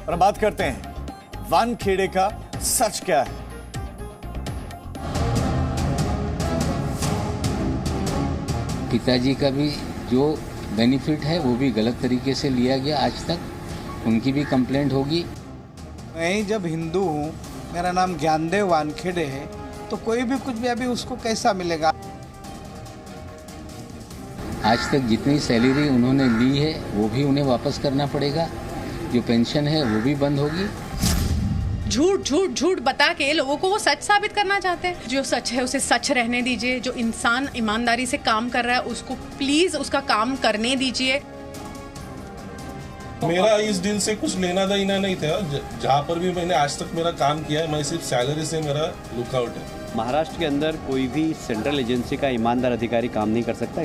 और बात करते हैं वानखेड़े का सच क्या है। पिताजी का भी जो बेनिफिट है वो भी गलत तरीके से लिया गया आज तक, उनकी भी कंप्लेंट होगी। मैं जब हिंदू हूँ, मेरा नाम ज्ञानदेव वानखेड़े है, तो कोई भी कुछ भी अभी उसको कैसा मिलेगा। आज तक जितनी सैलरी उन्होंने ली है वो भी उन्हें वापस करना पड़ेगा, जो पेंशन है वो भी बंद होगी। झूठ झूठ झूठ बता के लोगों को वो सच साबित करना चाहते हैं। जो सच है उसे सच रहने दीजिए। जो इंसान ईमानदारी से काम कर रहा है उसको प्लीज उसका काम करने दीजिए। मेरा इस डील से कुछ लेना देना नहीं था। जहाँ पर भी मैंने आज तक मेरा काम किया है, मैं सिर्फ सैलरी से मेरा लुकआउट है। महाराष्ट्र के अंदर कोई भी सेंट्रल एजेंसी का ईमानदार अधिकारी काम नहीं कर सकता।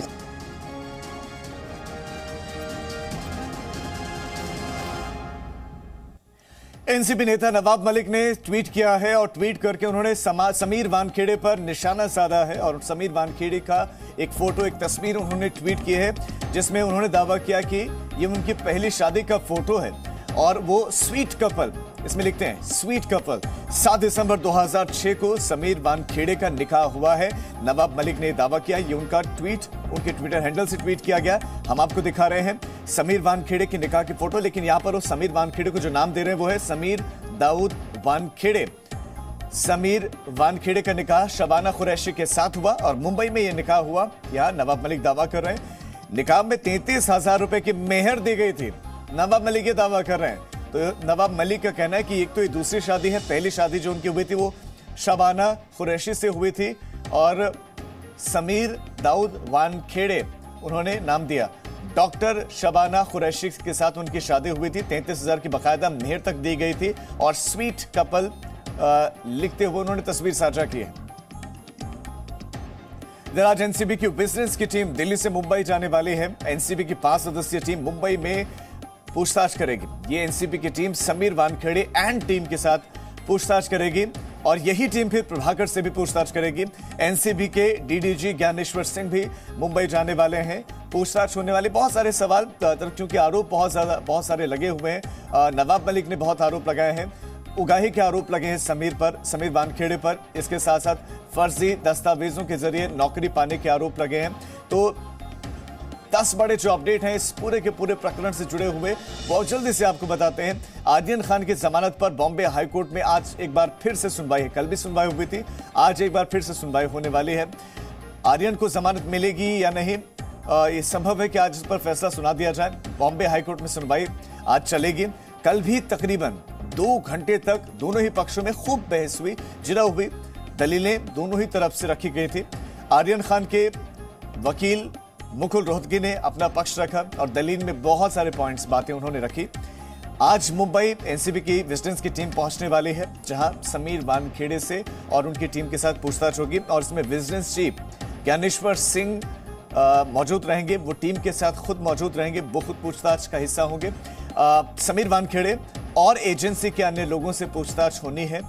एनसीपी नेता नवाब मलिक ने ट्वीट किया है और ट्वीट करके उन्होंने समीर वानखेड़े पर निशाना साधा है और समीर वानखेड़े का एक फोटो, एक तस्वीर उन्होंने ट्वीट की है जिसमें उन्होंने दावा किया कि ये उनकी पहली शादी का फोटो है और वो स्वीट कपल, इसमें लिखते हैं स्वीट कपल। 7 दिसंबर 2006 को समीर वानखेड़े का निकाह हुआ है। नवाब मलिक ने दावा किया, ये उनका ट्वीट उनके ट्विटर हैंडल से ट्वीट किया गया। हम आपको दिखा रहे हैं समीर वानखेड़े के निकाह की फोटो, लेकिन यहां पर वो समीर वानखेड़े को जो नाम दे रहे हैं वो है समीर दाऊद वानखेड़े। समीर वानखेड़े का निकाह शबाना कुरैशी के साथ हुआ और मुंबई में यह निकाह हुआ। यहां नवाब मलिक दावा कर रहे हैं निकाह में 33,000 रुपए की मेहर दी गई थी। नवाब मलिक ये दावा कर रहे हैं। तो नवाब मलिक का कहना है कि एक तो ये दूसरी शादी है, पहली शादी जो उनकी हुई थी वो शबाना कुरैशी से हुई थी और समीर दाऊद वानखेड़े उन्होंने नाम दिया। डॉक्टर शबाना कुरैशी के साथ उनकी शादी हुई थी। 33,000 की बाकायदा मेहर तक दी गई थी और स्वीट कपल लिखते हुए उन्होंने तस्वीर साझा की है। आज एनसीबी की विजिलेंस की टीम दिल्ली से मुंबई जाने वाली है। एनसीबी की 5 सदस्यीय टीम मुंबई में पूछताछ करेगी। ये एनसीबी की team Sameer Wankhede and team के साथ पूछताछ करेगी और यही टीम फिर प्रभाकर से भी पूछताछ करेगी। एनसीबी के डीडीजी ज्ञानेश्वर सिंह भी मुंबई जाने वाले हैं। पूछताछ होने वाले बहुत सारे सवाल, क्योंकि आरोप बहुत सारे लगे हुए हैं। नवाब मलिक ने बहुत आरोप लगाए हैं, उगाही के आरोप लगे हैं समीर वानखेड़े पर। इसके साथ साथ फर्जी दस्तावेजों के जरिए नौकरी पाने के आरोप लगे हैं। तो 10 बड़े जो अपडेट हैं इस पूरे के पूरे प्रकरण से जुड़े हुए बहुत जल्दी से आपको बताते हैं। आर्यन खान की जमानत पर बॉम्बे हाईकोर्ट में आज एक बार फिर से सुनवाई है। कल भी सुनवाई हुई थी, आज एक बार फिर से सुनवाई होने वाली है। आर्यन को जमानत मिलेगी या नहीं, ये संभव है कि आज इस पर फैसला सुना दिया जाए। बॉम्बे हाईकोर्ट में सुनवाई आज चलेगी। कल भी तकरीबन 2 घंटे तक दोनों ही पक्षों में खूब बहस हुई, जिरह हुई, दलीलें दोनों ही तरफ से रखी गई थी। आर्यन खान के वकील मुकुल रोहतगी ने अपना पक्ष रखा और दलील में बहुत सारे पॉइंट्स, बातें उन्होंने रखी। आज मुंबई एनसीबी की विजिलेंस की टीम पहुंचने वाली है, जहां समीर वानखेड़े से और उनकी टीम के साथ पूछताछ होगी और इसमें विजिलेंस चीफ ज्ञानेश्वर सिंह मौजूद रहेंगे। वो टीम के साथ खुद मौजूद रहेंगे, वो खुद पूछताछ का हिस्सा होंगे। समीर वानखेड़े और एजेंसी के अन्य लोगों से पूछताछ होनी है।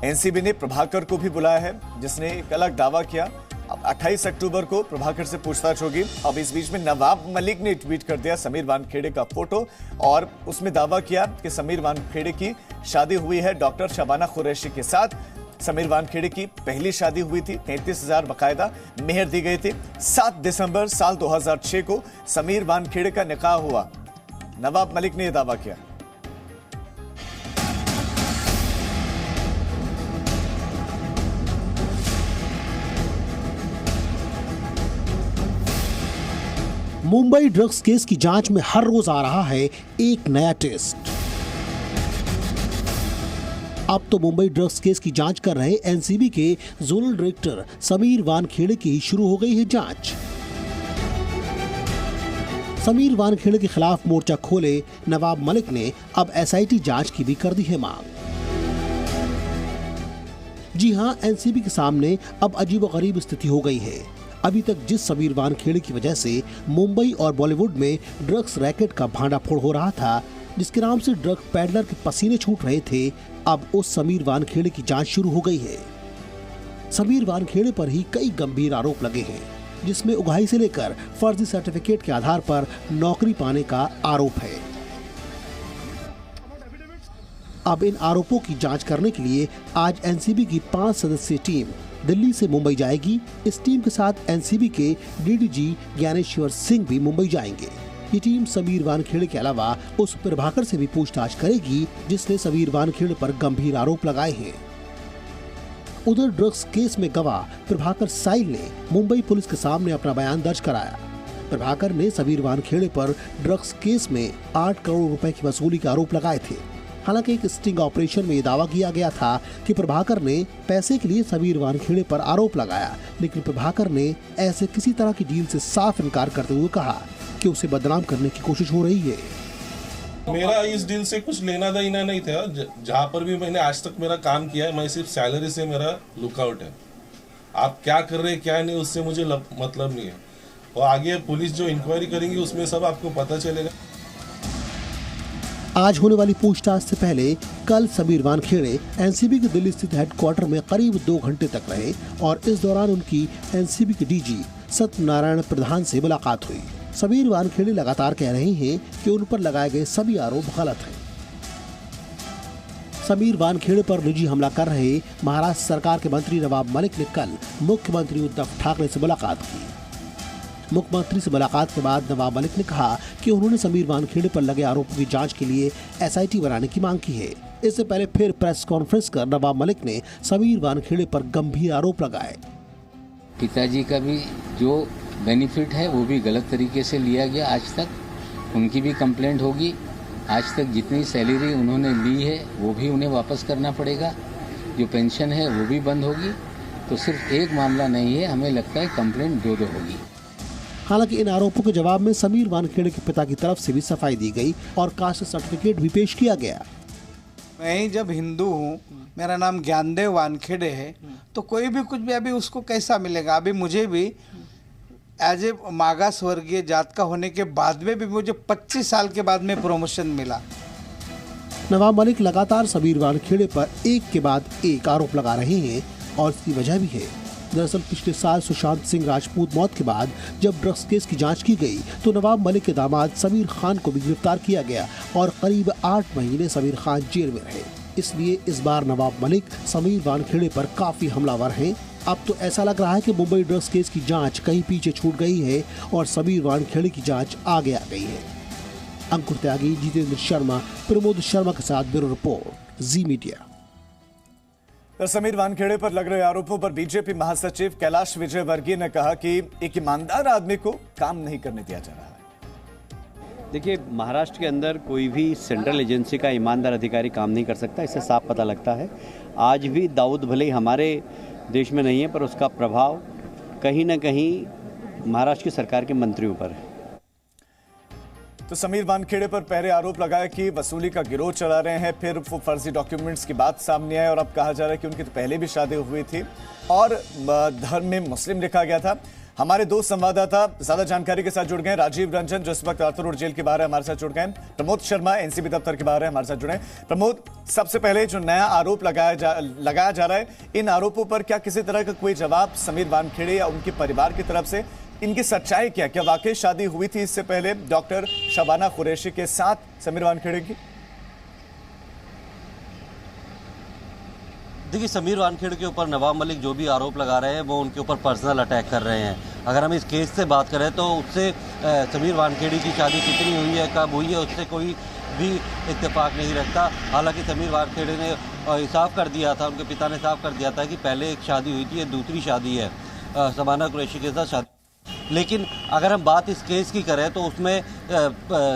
एनसीबी ने प्रभाकर को भी बुलाया है, जिसने एक अलग दावा किया। अब 28 अक्टूबर को प्रभाकर से पूछताछ होगी। अब इस बीच में नवाब मलिक ने ट्वीट कर दिया समीर वानखेड़े का फोटो और उसमें दावा किया कि समीर वानखेड़े की शादी हुई है डॉक्टर शबाना कुरैशी के साथ। समीर वानखेड़े की पहली शादी हुई थी, 33,000 बाकायदा मेहर दी गई थी। 7 दिसंबर साल 2006 को समीर वानखेड़े का निकाह हुआ। नवाब मलिक ने यह दावा किया। मुंबई ड्रग्स केस की जांच में हर रोज आ रहा है एक नया टेस्ट। अब तो मुंबई ड्रग्स केस की जांच कर रहे एनसीबी के जोनल डायरेक्टर समीर वानखेड़े की शुरू हो गई है जांच। समीर वानखेड़े के खिलाफ मोर्चा खोले नवाब मलिक ने अब एसआईटी जांच की भी कर दी है मांग। जी हां, एनसीबी के सामने अब अजीबोगरीब स्थिति हो गई है। अभी तक जिस समीर वानखेड़े की वजह से मुंबई और बॉलीवुड में ड्रग्स रैकेट का भांडाफोड़ हो रहा था, जिसके नाम से ड्रग पैडलर के पसीने छूट रहे थे, अब उस समीर वानखेड़े की जांच शुरू हो गई है। समीर वानखेड़े पर ही कई गंभीर आरोप लगे हैं, जिसमें उगाही से लेकर फर्जी सर्टिफिकेट के आधार पर नौकरी पाने का आरोप है। अब इन आरोपों की जांच करने के लिए आज एनसीबी की 5 सदस्यीय टीम दिल्ली से मुंबई जाएगी। इस टीम के साथ एनसीबी के डीडीजी ज्ञानेश्वर सिंह भी मुंबई जाएंगे। ये टीम समीर वानखेड़े के अलावा उस प्रभाकर से भी पूछताछ करेगी जिसने समीर वानखेड़े पर गंभीर आरोप लगाए हैं। उधर ड्रग्स केस में गवाह प्रभाकर साइल ने मुंबई पुलिस के सामने अपना बयान दर्ज कराया। प्रभाकर ने समीर वानखेड़े पर ड्रग्स केस में 8 करोड़ रुपए की वसूली का आरोप लगाए थे। हालांकि एक स्टिंग ऑपरेशन में ये दावा किया गया था कि प्रभाकर ने पैसे के लिए समीर वानखेड़े पर आरोप लगाया, लेकिन प्रभाकर ने ऐसे किसी तरह की डील से साफ इनकार करते हुए कहा कि उसे बदनाम करने की कोशिश हो रही है। मेरा इस डील से कुछ लेना देना नहीं था। जहाँ पर भी मैंने आज तक मेरा काम किया है, मैं सिर्फ सैलरी से मेरा लुकआउट है। आप क्या कर रहे हैं क्या नहीं उससे मुझे मतलब नहीं है, और आगे पुलिस जो इंक्वायरी करेंगी उसमें सब आपको पता चलेगा। आज होने वाली पूछताछ से पहले कल समीर वानखेड़े एनसीबी के दिल्ली स्थित हेडक्वार्टर में करीब 2 घंटे तक रहे और इस दौरान उनकी एनसीबी के डीजी सत्यनारायण प्रधान से मुलाकात हुई। समीर वानखेड़े लगातार कह रहे हैं कि उन पर लगाए गए सभी आरोप गलत हैं। समीर वानखेड़े पर निजी हमला कर रहे महाराष्ट्र सरकार के मंत्री नवाब मलिक ने कल मुख्यमंत्री उद्धव ठाकरे से मुलाकात की। मुख्यमंत्री से मुलाकात के बाद नवाब मलिक ने कहा कि उन्होंने समीर वानखेड़े पर लगे आरोपों की जांच के लिए एसआईटी बनाने की मांग की है। इससे पहले फिर प्रेस कॉन्फ्रेंस कर नवाब मलिक ने समीर वानखेड़े पर गंभीर आरोप लगाए। पिताजी का भी जो बेनिफिट है वो भी गलत तरीके से लिया गया। आज तक उनकी भी कंप्लेंट होगी। आज तक जितनी सैलरी उन्होंने ली है वो भी उन्हें वापस करना पड़ेगा। जो पेंशन है वो भी बंद होगी। तो सिर्फ एक मामला नहीं है, हमें लगता है कंप्लेंट 2 होगी। हालांकि इन आरोपों के जवाब में समीर वानखेड़े के पिता की तरफ से भी सफाई दी गई और कास्ट सर्टिफिकेट भी पेश किया गया। मैं ही जब हिंदू हूँ, मेरा नाम ज्ञानदेव वानखेड़े है, तो कोई भी कुछ भी अभी उसको कैसा मिलेगा। अभी मुझे भी एज ए मागास वर्गीय जात का होने के बाद में भी मुझे 25 साल के बाद में प्रमोशन मिला। नवाब मलिक लगातार समीर वानखेड़े पर एक के बाद एक आरोप लगा रहे हैं और इसकी वजह भी है। दरअसल पिछले साल सुशांत सिंह राजपूत मौत के बाद जब ड्रग्स केस की जांच की गई तो नवाब मलिक के दामाद समीर खान को भी गिरफ्तार किया गया और करीब 8 महीने समीर खान जेल में रहे। इसलिए इस बार नवाब मलिक समीर वानखेड़े पर काफी हमलावर हैं। अब तो ऐसा लग रहा है कि मुंबई ड्रग्स केस की जांच कहीं पीछे छूट गई है और समीर वानखेड़े की जांच आगे आ गई है। अंकुर त्यागी, जितेंद्र शर्मा, प्रमोद शर्मा के साथ ब्यूरो रिपोर्ट, जी मीडिया। समीर वानखेड़े पर लग रहे आरोपों पर बीजेपी महासचिव कैलाश विजयवर्गीय ने कहा कि एक ईमानदार आदमी को काम नहीं करने दिया जा रहा है। देखिए, महाराष्ट्र के अंदर कोई भी सेंट्रल एजेंसी का ईमानदार अधिकारी काम नहीं कर सकता, इससे साफ पता लगता है। आज भी दाऊद भले ही हमारे देश में नहीं है, पर उसका प्रभाव कहीं ना कहीं महाराष्ट्र की सरकार के मंत्रियों पर है। तो समीर वानखेड़े पर पहले आरोप लगाया कि वसूली का गिरोह चला रहे हैं, फिर वो फर्जी डॉक्यूमेंट्स की बात सामने आई और अब कहा जा रहा है कि उनकी तो पहले भी शादी हुई थी और धर्म में मुस्लिम लिखा गया था। हमारे 2 संवाददाता ज्यादा जानकारी के साथ जुड़ गए। राजीव रंजन जो इस वक्त आर्थर रोड जेल के बाहर है हमारे साथ जुड़ गए। प्रमोद शर्मा एनसीबी दफ्तर के बाहर है हमारे साथ जुड़े। प्रमोद, सबसे पहले जो नया आरोप लगाया जा रहा है, इन आरोपों पर क्या किसी तरह का कोई जवाब समीर वानखेड़े या उनके परिवार की तरफ से? इनकी सच्चाई क्या वाकई शादी हुई थी इससे पहले डॉक्टर शबाना कुरैशी के साथ समीर वानखेड़े की? देखिए, समीर वानखेड़े के ऊपर नवाब मलिक जो भी आरोप लगा रहे हैं वो उनके ऊपर पर्सनल अटैक कर रहे हैं। अगर हम इस केस से बात करें तो उससे समीर वानखेड़े की शादी कितनी हुई है, कब हुई है, उससे कोई भी इत्तेफाक नहीं रखता। हालांकि समीर वानखेड़े ने साफ कर दिया था, उनके पिता ने साफ कर दिया था कि पहले एक शादी हुई थी, ये दूसरी शादी है शबाना कुरैशी के साथ शादी। लेकिन अगर हम बात इस केस की करें तो उसमें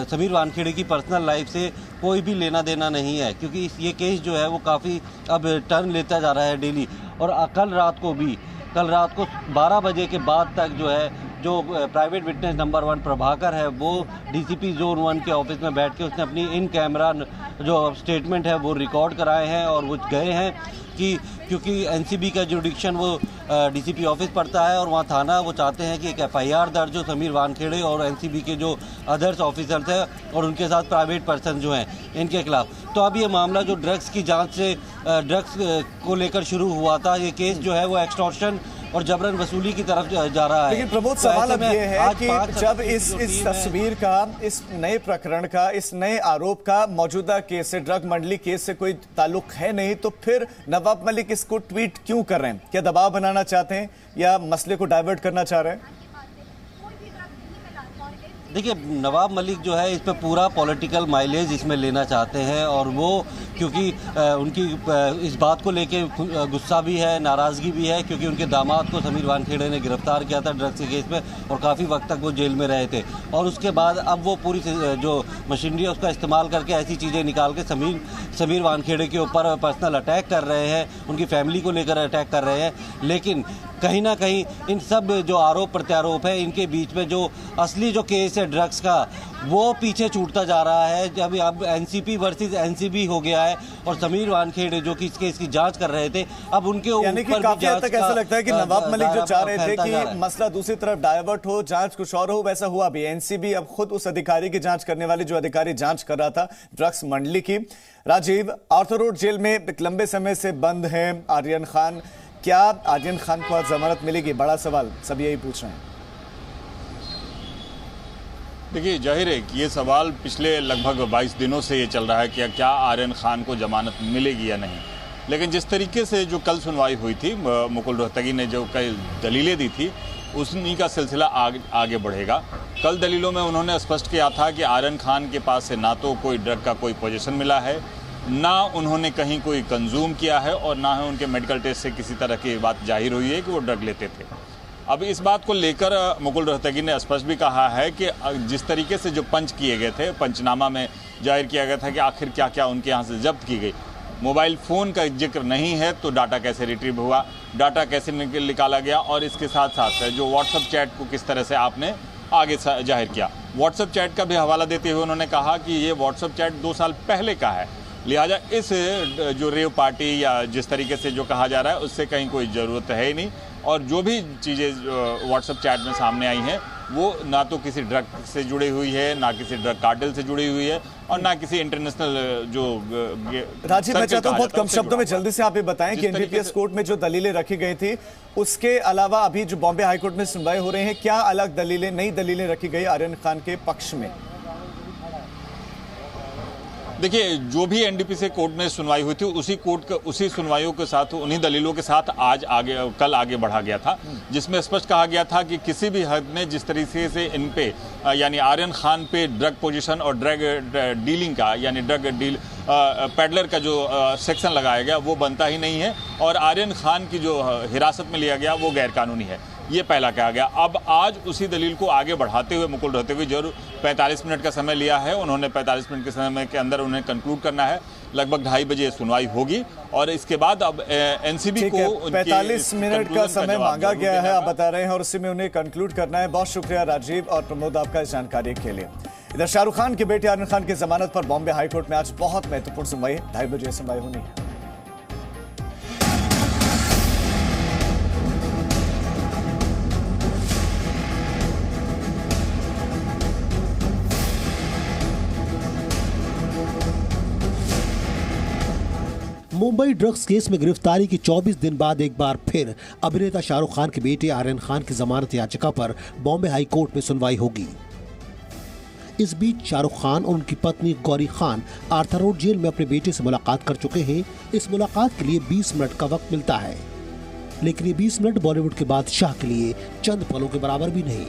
समीर वानखेड़े की पर्सनल लाइफ से कोई भी लेना देना नहीं है, क्योंकि ये केस जो है वो काफ़ी अब टर्न लेता जा रहा है डेली। और कल रात को 12 बजे के बाद तक जो है जो प्राइवेट विटनेस नंबर 1 प्रभाकर है वो डीसीपी जोन 1 के ऑफिस में बैठ के उसने अपनी इन कैमरा जो स्टेटमेंट है वो रिकॉर्ड कराए हैं और वो गए हैं कि क्योंकि एनसीबी का जुडिक्शन वो डीसीपी ऑफिस पड़ता है और वहाँ थाना वो चाहते हैं कि एक एफआईआर दर्ज हो समीर वानखेड़े और एनसीबी के जो अदर्स ऑफिसर्स हैं और उनके साथ प्राइवेट पर्सन जो हैं इनके खिलाफ। तो अब ये मामला जो ड्रग्स की जांच से ड्रग्स को लेकर शुरू हुआ था, ये केस जो है वो एक्सटॉर्शन और जबरन वसूली की तरफ जा रहा है। लेकिन प्रमोद, सवाल अब ये है कि जब इस तस्वीर का, इस नए प्रकरण का, इस नए आरोप का मौजूदा केस से, ड्रग मंडली केस से कोई ताल्लुक है नहीं, तो फिर नवाब मलिक इसको ट्वीट क्यों कर रहे हैं? क्या दबाव बनाना चाहते हैं या मसले को डाइवर्ट करना चाह रहे हैं? देखिए, नवाब मलिक जो है इस पे पूरा पॉलिटिकल माइलेज इसमें लेना चाहते हैं, और वो क्योंकि उनकी इस बात को लेके गुस्सा भी है, नाराज़गी भी है, क्योंकि उनके दामाद को समीर वानखेड़े ने गिरफ्तार किया था ड्रग्स के केस में और काफ़ी वक्त तक वो जेल में रहे थे। और उसके बाद अब वो पूरी जो मशीनरी है उसका इस्तेमाल करके ऐसी चीज़ें निकाल के समीर वानखेड़े के ऊपर पर्सनल अटैक कर रहे हैं, उनकी फैमिली को लेकर अटैक कर रहे हैं। लेकिन कहीं ना कहीं इन सब जो आरोप प्रत्यारोप है, इनके बीच में जो असली जो केस है ड्रग्स का, वो पीछे छूटता जा रहा है। जब अब एनसीपी वर्सेस एनसीबी हो गया है और समीर वानखेड़े जो कि इस केस की जांच कर रहे थे, अब उनके ऊपर काफी हद तक ऐसा लगता है कि नवाब मलिक जो चाह रहे थे कि मसला दूसरी तरफ डाइवर्ट हो, जांच कुछ और हो, वैसा हुआ भी। एनसीबी अब खुद उस अधिकारी की जांच करने वाले, जो अधिकारी जांच कर रहा था ड्रग्स मंडली की। राजीव, आर्थर रोड जेल में एक लंबे समय से बंद है आर्यन खान, क्या आर्यन खान को आज जमानत मिलेगी? बड़ा सवाल सब यही पूछ रहे हैं। देखिए, जाहिर है कि ये सवाल पिछले लगभग 22 दिनों से ये चल रहा है कि क्या आर्यन खान को जमानत मिलेगी या नहीं। लेकिन जिस तरीके से जो कल सुनवाई हुई थी, मुकुल रोहतगी ने जो कई दलीलें दी थी, उन्हीं का सिलसिला आगे बढ़ेगा। कल दलीलों में उन्होंने स्पष्ट किया था कि आर्यन खान के पास से ना तो कोई ड्रग का कोई पोजीशन मिला है, ना उन्होंने कहीं कोई कंज्यूम किया है, और ना ही उनके मेडिकल टेस्ट से किसी तरह की बात जाहिर हुई है कि वो ड्रग लेते थे। अब इस बात को लेकर मुकुल रोहतगी ने स्पष्ट भी कहा है कि जिस तरीके से जो पंच किए गए थे, पंचनामा में जाहिर किया गया था कि आखिर क्या क्या उनके यहाँ से जब्त की गई। मोबाइल फ़ोन का जिक्र नहीं है तो डाटा कैसे रिट्रीव हुआ, डाटा कैसे निकाला गया, और इसके साथ साथ जो व्हाट्सएप चैट को किस तरह से आपने आगे जाहिर किया। व्हाट्सएप चैट का भी हवाला देते हुए उन्होंने कहा कि ये व्हाट्सएप चैट 2 साल पहले का है, लिहाजा इस जो रेव पार्टी या जिस तरीके से जो कहा जा रहा है उससे कहीं कोई ज़रूरत है ही नहीं। और जो भी चीज़ें व्हाट्सएप चैट में सामने आई हैं वो ना तो किसी ड्रग से जुड़ी हुई है, ना किसी ड्रग कार्टेल से जुड़ी हुई है, और ना किसी इंटरनेशनल जो राजीव, मैं चाहता हूँ बहुत कम शब्दों में जल्दी से आप ये बताएं कि एनडीपीएस कोर्ट में जो दलीलें रखी गई थी, उसके अलावा अभी जो बॉम्बे हाईकोर्ट में सुनवाई हो रही है, क्या अलग दलीलें, नई दलीलें रखी गई आर्यन खान के पक्ष में? देखिए, जो भी एनडीपीसी कोर्ट में सुनवाई हुई थी उसी सुनवाइयों के साथ, उन्हीं दलीलों के साथ कल आगे बढ़ा गया था, जिसमें स्पष्ट कहा गया था कि किसी भी हद में जिस तरीके से इन पे यानी आर्यन खान पे ड्रग पोजीशन और ड्रग डीलिंग का यानी ड्रग डील पेडलर का जो सेक्शन लगाया गया वो बनता ही नहीं है, और आर्यन खान की जो हिरासत में लिया गया वो गैरकानूनी है, ये पहला कहा गया। अब आज उसी दलील को आगे बढ़ाते हुए मुकुल रोहतगी जरूर 45 मिनट का समय लिया है उन्होंने, 45 मिनट के समय के अंदर उन्हें कंक्लूड करना है। लगभग 2:30 बजे सुनवाई होगी और इसके बाद अब एनसीबी को 45 मिनट का समय मांगा गया है, आप बता रहे हैं, और उसी में उन्हें कंक्लूड करना है। बहुत शुक्रिया राजीव और प्रमोद आपका इस जानकारी के लिए। इधर शाहरुख खान के बेटे आर्यन खान की जमानत पर बॉम्बे हाईकोर्ट में आज बहुत महत्वपूर्ण सुनवाई, 2:30 बजे सुनवाई होनी है। मुंबई ड्रग्स केस में गिरफ्तारी के 24 दिन बाद एक बार फिर अभिनेता शाहरुख खान के बेटे आर्यन खान की जमानत याचिका पर बॉम्बे हाई कोर्ट में सुनवाई होगी। इस बीच शाहरुख खान और उनकी पत्नी Gauri Khan Arthur Road Jail में अपने बेटे से मुलाकात कर चुके हैं। इस मुलाकात के लिए 20 मिनट का वक्त मिलता है, लेकिन ये 20 मिनट बॉलीवुड के बादशाह के लिए चंद पलों के बराबर भी नहीं।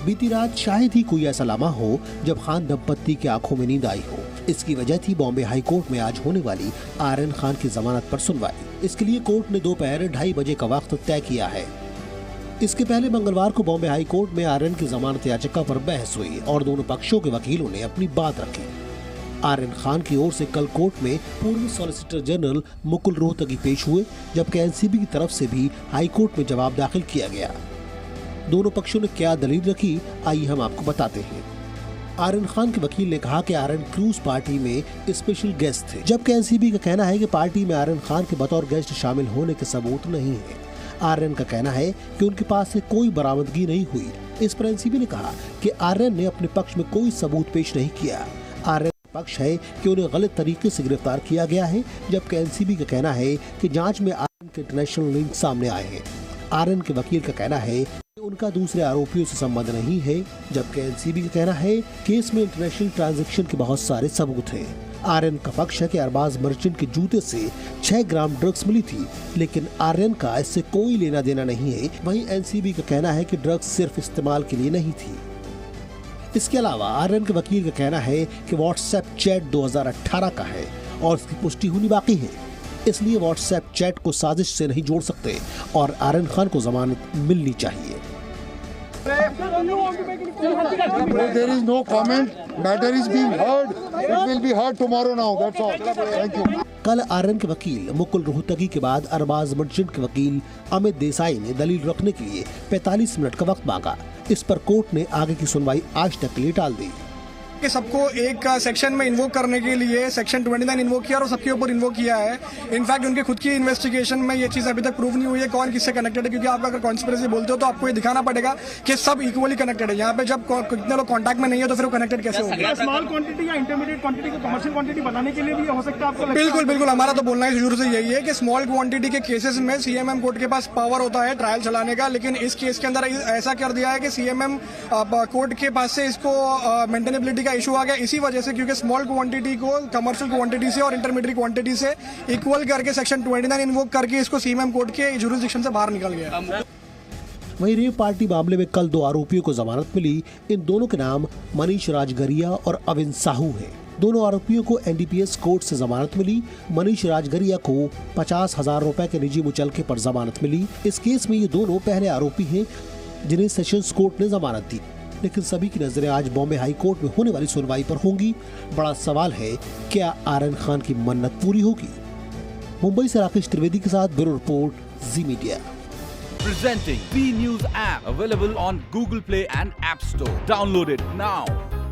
बीती रात शायद ही कोई ऐसा लम्हा हो जब खान दंपत्ति की आंखों में नींद आई हो। इसकी वजह थी बॉम्बे हाई कोर्ट में आज होने वाली आर्यन खान की जमानत पर सुनवाई। इसके लिए कोर्ट ने दोपहर 2:30 बजे का वक्त तय किया है। इसके पहले मंगलवार को बॉम्बे हाई कोर्ट में आर्यन की जमानत याचिका पर बहस हुई और दोनों पक्षों के वकीलों ने अपनी बात रखी। आर्यन खान की ओर से कल कोर्ट में पूर्व सॉलिसिटर जनरल मुकुल रोहतगी पेश हुए, जबकि एनसीबी की तरफ से भी हाई कोर्ट में जवाब दाखिल किया गया। दोनों पक्षों ने क्या दलील रखी, आइए हम आपको बताते हैं। आर्यन खान के वकील ने कहा कि आर्यन क्रूज पार्टी में स्पेशल गेस्ट थे, जबकि एनसीबी का कहना है कि पार्टी में आर्यन खान के बतौर गेस्ट शामिल होने के सबूत नहीं है। आर्यन का कहना है कि उनके पास से कोई बरामदगी नहीं हुई। इस पर एनसीबी ने कहा कि आर्यन ने अपने पक्ष में कोई सबूत पेश नहीं किया। आर्यन का पक्ष है कि उन्हें गलत तरीके से गिरफ्तार किया गया है, जबकि एनसीबी का कहना है कि जांच में आर्यन के इंटरनेशनल लिंक सामने आए हैं। आर्यन के वकील का कहना है कि उनका दूसरे आरोपियों से संबंध नहीं है, जबकि एनसीबी का कहना है केस में इंटरनेशनल ट्रांजैक्शन के बहुत सारे सबूत हैं। आर्यन का पक्ष है कि अरबाज मर्चेंट के जूते से 6 ग्राम ड्रग्स मिली थी, लेकिन आर्यन का इससे कोई लेना देना नहीं है। वहीं एनसीबी का कहना है कि ड्रग्स सिर्फ इस्तेमाल के लिए नहीं थी। इसके अलावा आर्यन के वकील का कहना है कि व्हाट्सएप चैट 2018 का है और इसकी पुष्टि होनी बाकी है, इसलिए व्हाट्सएप चैट को साजिश से नहीं जोड़ सकते और आर्यन खान को जमानत मिलनी चाहिए। There is no comment. Matter is being heard. It will be heard tomorrow now. That's all. Thank you. कल आर्यन के वकील मुकुल रोहतगी के बाद अरबाज मर्चेंट के वकील अमित देसाई ने दलील रखने के लिए 45 मिनट का वक्त मांगा। इस पर कोर्ट ने आगे की सुनवाई आज तक के लिए टाल दी। कि सबको एक सेक्शन में इन्वोक करने के लिए सेक्शन 29 इन्वोक किया और सबके ऊपर इन्वोक किया है। इनफैक्ट उनके खुद की इन्वेस्टिगेशन में ये चीज अभी तक प्रूव नहीं हुई है कौन किससे कनेक्टेड है, क्योंकि आप अगर कॉन्स्पिरेसी बोलते हो तो आपको ये दिखाना पड़ेगा कि सब इक्वली कनेक्टेड है। यहाँ पे जब कितने लोग कॉन्टैक्ट में नहीं है तो फिर वो कनेक्टेड कैसे होंगे? स्मॉल क्वांटिटी या इंटरमीडिएट क्वांटिटी को कमर्शियल क्वांटिटी बनाने के लिए भी हो सकता है आपको? बिल्कुल बिल्कुल, हमारा तो बोलना ही शुरू से यही है कि स्मॉल क्वांटिटी के केसेस में सीएमएम कोर्ट के पास पावर होता है ट्रायल चलाने का, लेकिन इस केस के अंदर ऐसा कर दिया है कि सीएमएम कोर्ट के पास से इसको मेंटेनेबिलिटी का इशू आ गया इसी जैसे क्योंकि स्मॉल क्वांटिटी को कमर्शियल क्वांटिटी से और इंटरमीडिएट क्वांटिटी से इक्वल करके सेक्शन 29 इन्वोक करके इसको सीएमएम कोर्ट के जुरिसडिक्शन से बाहर निकल गया। वहीं रेव पार्टी मामले में कल 2 आरोपियों को जमानत मिली। इन दोनों के नाम मनीष राजगरिया और अविन साहू है। दोनों आरोपियों को एनडीपीएस कोर्ट से जमानत मिली। मनीष राजगरिया को 50,000 रुपए के निजी मुचलके पर जमानत मिली। इस केस में ये दोनों पहले आरोपी हैं जिन्हें सेशंस कोर्ट ने जमानत दी, लेकिन सभी की नजरें आज बॉम्बे हाई कोर्ट में होने वाली सुनवाई पर होंगी। बड़ा सवाल है, क्या आर्यन खान की मन्नत पूरी होगी? मुंबई से राकेश त्रिवेदी के साथ bureau report, ji media. Presenting B News app available on Google Play and App Store. Download it now.